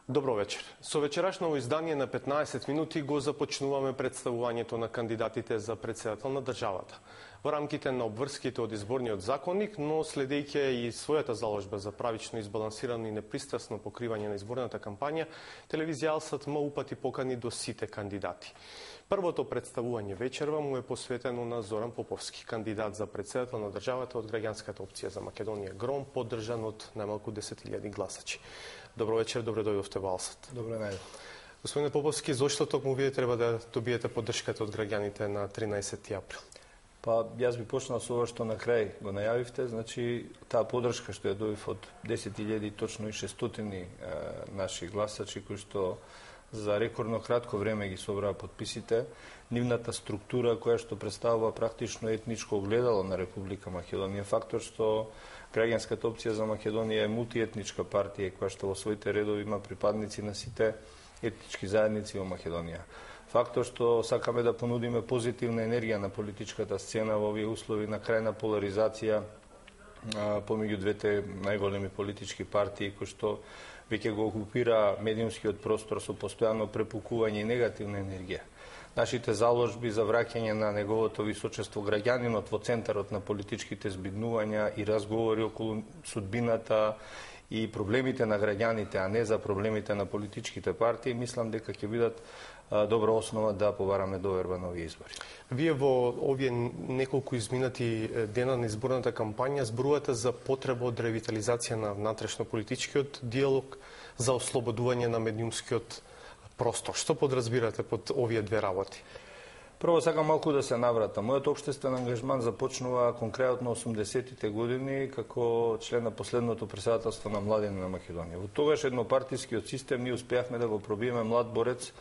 Добро вечер. Со вечерашно издание на 15 минути го започнуваме представувањето на кандидатите за председател на државата. Во рамките на обврските од изборниот законник, но следејќи и својата заложба за правично избалансирано и непристрасно покривање на изборната кампања, телевизија Алсат упати покани до сите кандидати. Првото представување вечерва му е посветено на Зоран Поповски, кандидат за председател на државата од граѓанската опција за Македонија ГРОМ, поддржан од најмалку 10.000 гласачи. Добро вечер, добре дојдовте во Алсат. Добро најде. Господине Поповски, зошто токму вие треба да добиете поддршката од граѓаните на 13 април? Па, јас би почнал со ова што на крај го најавивте, значи таа поддршка што ја добив од 10.000 точно и 600 наши гласачи кои што за рекордно кратко време ги собраа подписите, нивната структура која што представува практично етничко огледало на Република Македонија, фактор што граѓанската опција за Македонија е мултиетничка партија која што во своите редови има припадници на сите етнички заедници во Македонија. Фактор што сакаме да понудиме позитивна енергија на политичката сцена во овие услови на крајна поларизација помеѓу двете најголеми политички партии кои што веќе го окупира медиумскиот простор со постојано препукување и негативна енергија. Нашите заложби за враќање на неговото височество граѓанинот во центарот на политичките збиднувања и разговори околу судбината и проблемите на граѓаните, а не за проблемите на политичките партии, мислам дека ќе бидат добра основа да побараме доверба на овие избори. Вие во овие неколку изминати дена на изборната кампања зборувате за потреба од ревитализација на внатрешно-политичкиот диалог, за ослободување на медиумскиот простор. Што подразбирате под овие две работи? Прво сакам малку да се навратам. Мојот општествен ангажман започнува конкретно 80-тите години како член на последното претседателство на младини на Македонија. Во тогаш еднопартискиот систем ние успеавме да го пробиеме млад борец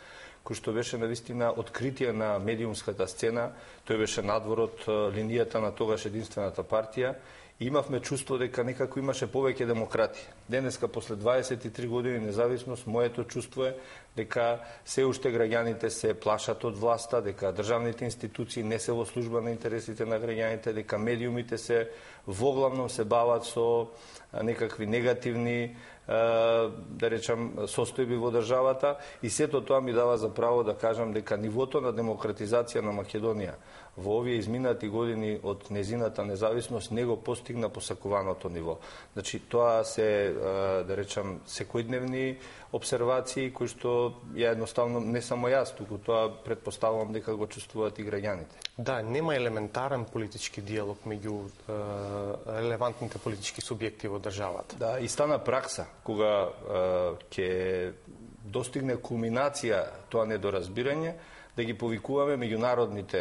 кој што беше навистина откритие на медиумската сцена. Тој беше надвор од линијата на тогаш единствената партија. И имавме чувство дека некако имаше повеќе демократи. Денеска, после 23 години независност, моето чувство е дека се уште граѓаните се плашат од власта, дека државните институции не се во служба на интересите на граѓаните, дека медиумите се воглавно се бават со некакви негативни да речам состојби во државата и сето тоа ми дава за право да кажам дека нивото на демократизација на Македонија во овие изминати години од незината независност не го постигна посакуваното ниво. Значи тоа се да речам секојдневни обсервации кои што ја едноставно не само јас, туку тоа претпоставувам дека го чувствуваат и граѓаните. Да, нема елементарен политички диалог меѓу релевантните политички субјекти во државата. Да, и стана пракса кога ќе достигне кулминација тоа недоразбирање, да ги повикуваме меѓународните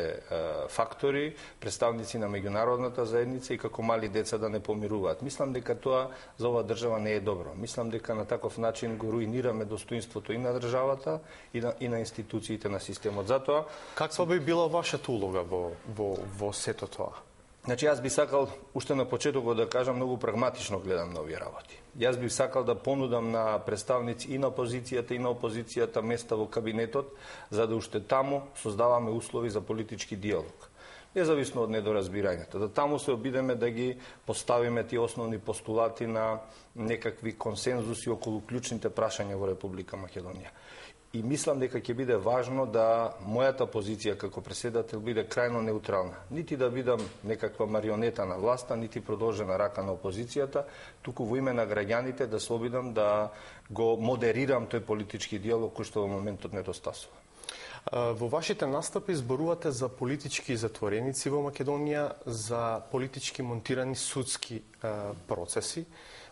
фактори, представници на меѓународната заедница и како мали деца да не помируваат. Мислам дека тоа за оваа држава не е добро. Мислам дека на таков начин го руинираме достоинството и на државата и на институциите на системот. Затоа каква би била вашата улога во сето тоа? Значи, јас би сакал, уште на почетокот да кажам, многу прагматично гледам на овие работи. Јас би сакал да понудам на представници и на опозицијата и на опозицијата места во кабинетот, за да уште таму создаваме услови за политички диалог. Независно од недоразбирањето. Да таму се обидеме да ги поставиме тие основни постулати на некакви консензуси околу клучните прашања во Република Македонија. И мислам дека ќе биде важно да мојата позиција како претседател биде крајно неутрална. Нити да бидам некаква марионета на власта, нити продолжена рака на опозицијата, туку во име на граѓаните да се обидам да го модерирам тој политички диалог кој што во моментот недостасува. Во вашите настапи зборувате за политички затвореници во Македонија, за политички монтирани судски процеси.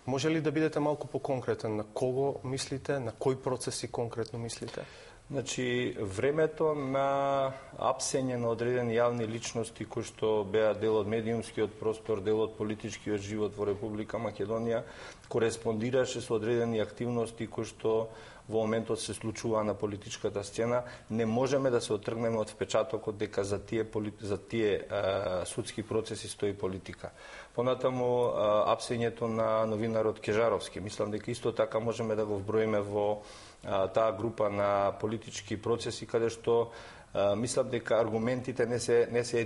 Може ли да бидете малку поконкретен на кого мислите, на кои процеси конкретно мислите? Значи, времето на апсење на одредени јавни личности кои што беа дел од медиумскиот простор, дел од политичкиот живот во Република Македонија, кореспондираше со одредени активности кои што во моментот се случува на политичката сцена. Не можеме да се отргнеме од впечатокот дека за тие судски процеси стои политика. Понатаму апсењето на новинарот Кежаровски, мислам дека исто така можеме да го вброиме во таа група на политички процеси каде што Мислам дека аргументите не се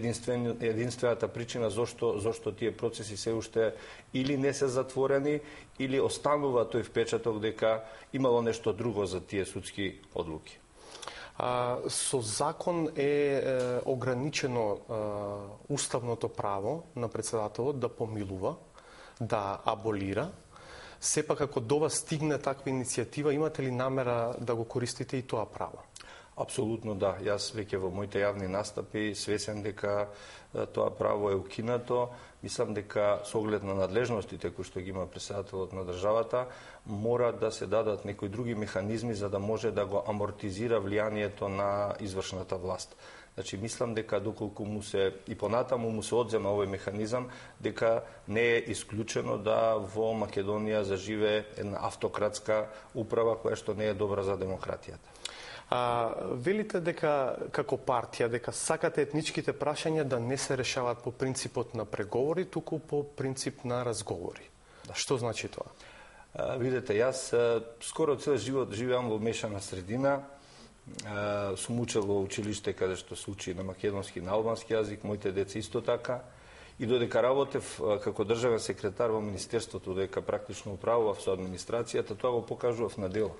единствената причина зошто тие процеси се уште или не се затворени, или останува тој впечаток дека имало нешто друго за тие судски одлуки. Со закон е ограничено уставното право на председателот да помилува, да аболира. Сепак, ако до вас стигне таква иницијатива, имате ли намера да го користите и тоа право? Апсолутно да. Јас веќе во моите јавни настапи свесен дека тоа право е укинато. Мислам дека со оглед на надлежностите кои што ги има председателот на државата, мора да се дадат некои други механизми за да може да го амортизира влијанието на извршната власт. Значи, мислам дека доколку му се и понатаму му се одзема овој механизам, дека не е исклучено да во Македонија заживе една автократска управа која што не е добра за демократијата. Велите дека како партија дека сакате етничките прашања да не се решаваат по принципот на преговори, туку по принцип на разговори. Што значи тоа? Видете, јас скоро цел живот живеам во мешана средина. Сум учел во училиште каде што се учи на македонски и на албански јазик, моите деца исто така. И додека работев како државен секретар во Министерството, додека практично управував со администрацијата, тоа го покажував на дело.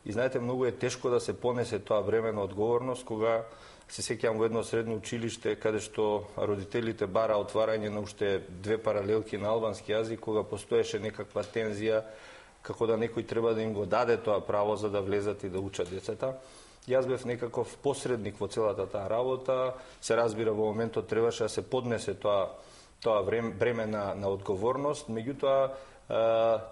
И знаете, многу е тешко да се понесе тоа време на одговорност, кога се сеќавам во едно средно училиште, каде што родителите бара отварање на уште 2 паралелки на албански јазик, кога постоеше некаква тензија, како да некој треба да им го даде тоа право за да влезат и да учат децата. Јас бев некаков посредник во целата таа работа, се разбира во моментот требаше да се поднесе тоа време на одговорност, меѓутоа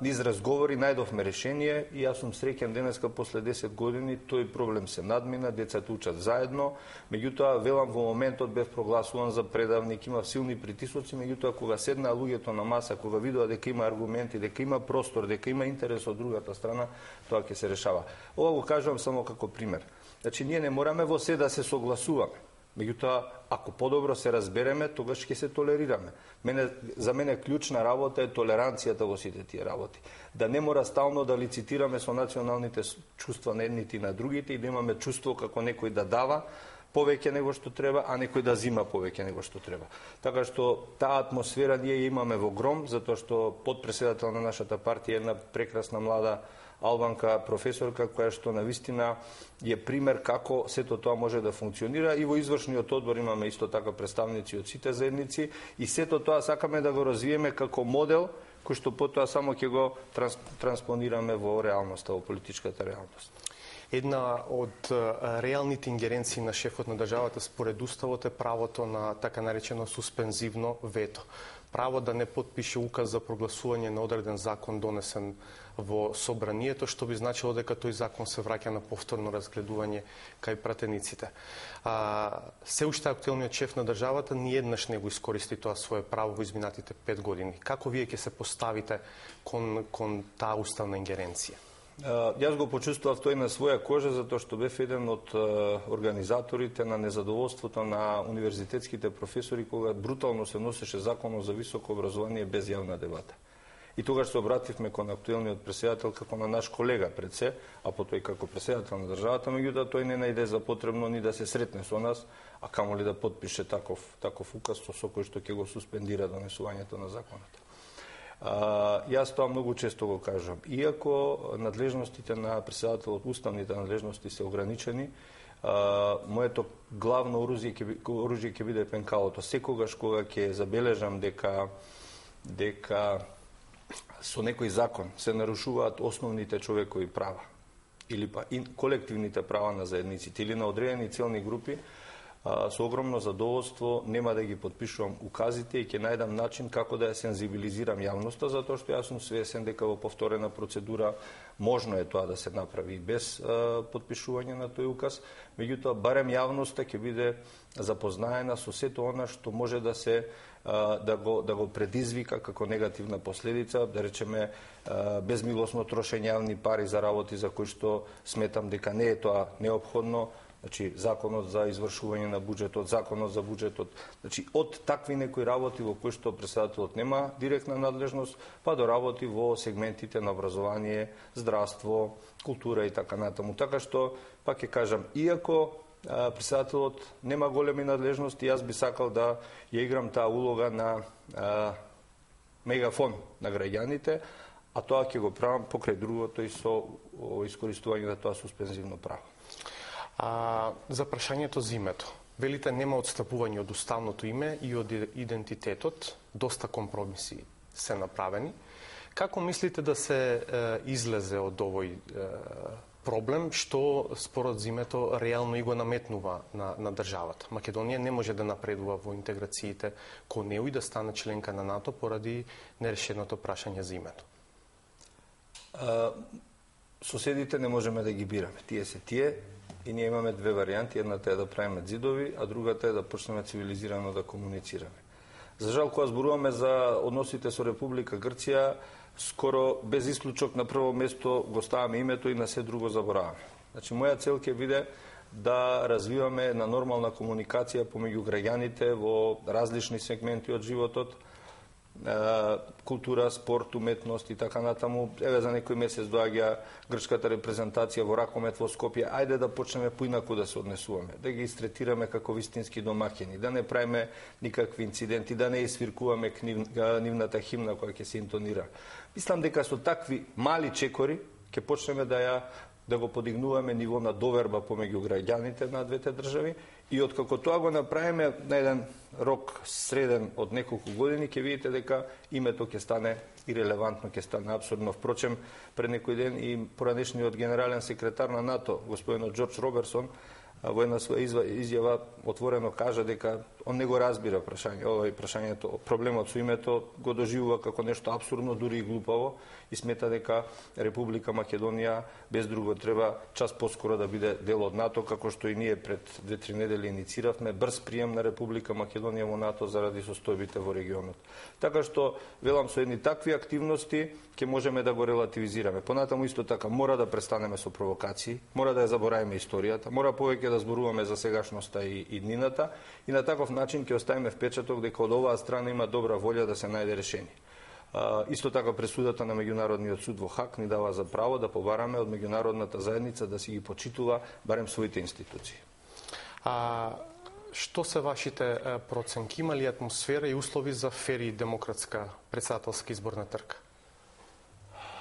низ разговори најдовме решение и јас сум среќен денеска после 10 години тој проблем се надмина, децата учат заедно, меѓутоа велам во моментот бев прогласуван за предавник, имав силни притисоци, меѓутоа кога седнаа луѓето на маса, кога видоа дека има аргументи, дека има простор, дека има интерес од другата страна, тоа ќе се решава. Ова го кажувам само како пример. Значи, ние не мораме во се да се согласуваме. Меѓутоа, ако подобро се разбереме, тогаш ќе се толерираме. За мене клучна работа е толеранцијата во сите тие работи. Да не мора стално да лицитираме со националните чувства на едните и на другите и да имаме чувство како некој да дава повеќе него што треба, а некој да зима повеќе него што треба. Така што таа атмосфера ние имаме во Гром, затоа што подпредседател на нашата партија е една прекрасна млада албанка професорка која што навистина е пример како сето тоа може да функционира и во извршниот одбор имаме исто така представници од сите заедници и сето тоа сакаме да го развиеме како модел кој што потоа само ќе го транспонираме во реалноста, во политичката реалност. Една од реалните ингеренции на шефот на државата според уставот е правото на така наречено суспензивно вето. Право да не подпише указ за прогласување на одреден закон донесен во собранието, што би значило дека тој закон се враќа на повторно разгледување кај пратениците. Се уште актуелниот шеф на државата ниеднаш не го искористи тоа свое право во изминатите 5 години. Како вие ќе се поставите кон таа уставна ингеренција? Јас го почувствував тој на своја кожа затоа што бев еден од организаторите на незадоволството на универзитетските професори кога брутално се носеше законот за високо образование без јавна дебата. И тогаш се обративме кон актуелниот председател како на наш колега пред се, а потоа како председател на државата, меѓутоа тој не најде за потребно ни да се сретне со нас, а камоли да подпише таков указ со кој што ќе го суспендира донесувањето на законот. Јас тоа многу често го кажам. Иако надлежностите на председателот, уставните надлежности се ограничени, моето главно оружје ќе биде пенкалото. Секогаш кога ќе забележам дека со некој закон се нарушуваат основните човекови права или па колективните права на заедниците или на одредени целни групи, со огромно задоволство нема да ги подпишувам указите и ќе најдам начин како да ја сензибилизирам јавноста, затоа што јас сум свесен дека во повторена процедура можно е тоа да се направи без подпишување на тој указ, меѓутоа барем јавноста ќе биде запознаена со сето она што може да се да го предизвика како негативна последица, да речеме безмилосно трошење јавни пари за работи за кои што сметам дека не е тоа неопходно. Значи, законот за извршување на буџетот, законот за буџетот, значи, од такви некои работи во кои што председателот нема директна надлежност, па до работи во сегментите на образование, здравство, култура и така натаму. Така што, пак ќе кажам, иако Претседателот нема големи надлежности, јас би сакал да ја играм таа улога на мегафон на граѓаните, а тоа ќе го правам покрај другото и со искористување на тоа суспензивно право. За прашањето за името. Велите нема отстапување од уставното име и од идентитетот, доста компромиси се направени. Како мислите да се излезе од овој проблем, што според зимето реално и го наметнува на државата? Македонија не може да напредува во интеграциите кон неу и да стане членка на НАТО поради нерешеното прашање за името. Соседите не можеме да ги бираме. Тие се тие и ние имаме две варијанти. Едната е да правиме зидови, а другата е да почнеме цивилизирано да комуницираме. За жал, кога зборуваме за односите со Република Грција, скоро без исклучок на прво место го ставаме името и на се друго забораваме. Значи, моја цел ќе биде да развиваме една нормална комуникација помеѓу граѓаните во различни сегменти од животот, култура, спорт, уметност и така натаму. Еве за некој месец доаѓа грчката репрезентација во ракомет во Скопје. Ајде да почнеме поинаку да се однесуваме, да ги истретираме како вистински домаќини, да не правиме никакви инциденти, да не свиркуваме нивната химна која ќе се интонира. Мислам дека со такви мали чекори ќе почнеме да го подигнуваме ниво на доверба помеѓу граѓаните на двете држави и откако тоа го направиме на еден рок среден од неколку години, ќе видите дека името ќе стане ирелевантно, ќе стане абсурдно. Впрочем, пред некој ден и поранешниот генерален секретар на НАТО, господинот Джордж Роберсон, во една своја изјава отворено кажа дека он не го разбира прашањето, проблемот со името го доживува како нешто абсурдно, дури и глупаво, и смета дека Република Македонија без друго треба час поскоро да биде дел од НАТО, како што и ние пред 2-3 недели иницииравме брз прием на Република Македонија во НАТО заради состојбите во регионот. Така што, велам, со едни такви активности ќе можеме да го релативизираме. Понатаму исто така мора да престанеме со провокации, мора да ја заборавиме историјата, мора повеќе да зборуваме за сегашноста и днината и на таков начин ќе оставиме впечаток дека од оваа страна има добра волја да се најде решение. Исто така пресудата на Меѓународниот суд во Хаг ни дава за право да побараме од меѓународната заедница да си ги почитува барем своите институции. Што се вашите проценки? Има ли атмосфера и услови за фер и демократска претседателска изборна трка?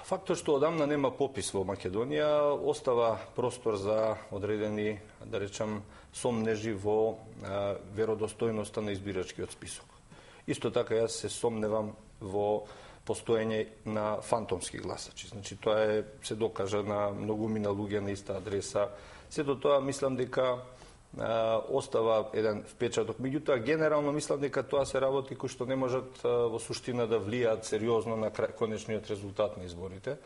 Фактот што одамна нема попис во Македонија остава простор за одредени, да речам, сомнежи во веродостојноста на избирачкиот список. Исто така јас се сомневам во постоење на фантомски гласачи. Значи тоа се докажа на многумина луѓе на иста адреса. Сето тоа мислам дека остава еден впечаток. Меѓутоа, генерално мислам дека тоа се работи кои што не можат во суштина да влијаат сериозно на конечниот резултат на изборите.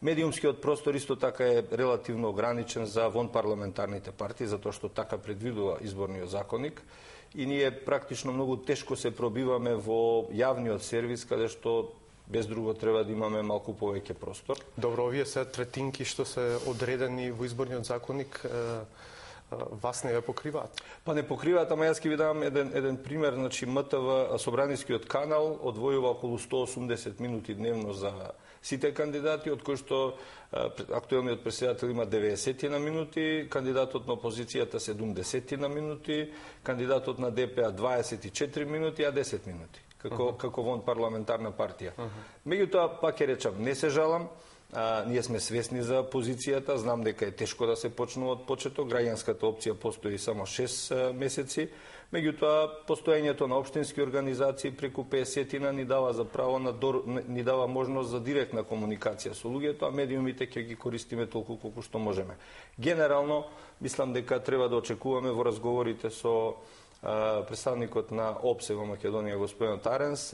Медиумскиот простор исто така е релативно ограничен за вонпарламентарните партии, затоа што така предвидува изборниот законник. И ние практично многу тешко се пробиваме во јавниот сервис, каде што без друго треба да имаме малку повеќе простор. Добро, овие се третинки што се одредени во изборниот законник, вас не ве покриваат? Па не покриваат, ама јас ќе ви дам еден пример. Значи, МТВ, Собранискиот канал, одвојува околу 180 минути дневно за сите кандидати, од кои што актуелниот претседател има 90 на минути, кандидатот на опозицијата 70 на минути, кандидатот на ДПА 24 минути, а 10 минути, како вон парламентарна партија. Меѓутоа, пак ќе речам, не се жалам, ние сме свесни за позицијата, знам дека е тешко да се почнува од почеток, граѓанската опција постои само 6 месеци, меѓутоа постоењето на општински организации преку 50 ни дава за право ни дава можност за директна комуникација со луѓето, а медиумите ќе ги користиме толку колку што можеме. Генерално, мислам дека треба да очекуваме во разговорите со представникот на ОПСЕ во Македонија, господин Таренс,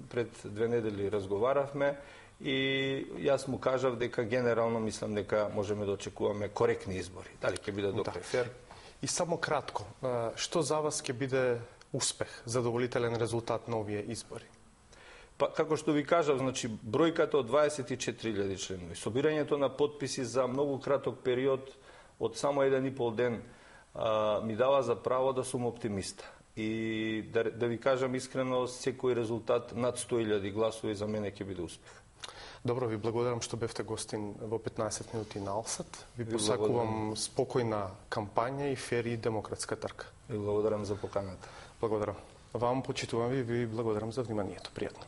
пред 2 недели разговаравме, и јас му кажав дека генерално мислам дека можеме да очекуваме коректни избори. Дали ќе биде добре фер? И само кратко, што за вас ќе биде успех, задоволителен резултат на овие избори? Па, како што ви кажав, значи, бројката од 24.000 членови, собирањето на подписи за многу краток период од само 1,5 ден ми дава за право да сум оптимиста. И да ви кажам искрено, секој резултат над 100.000 гласови за мене ќе биде успех. Добро, ви благодарам што бевте гостин во 15 минути на Алсат. Ви Ви посакувам спокојна кампања и фер и демократска трка. И благодарам за поканата. Благодарам. Вам почитувам ви благодарам за вниманието. Пријатно.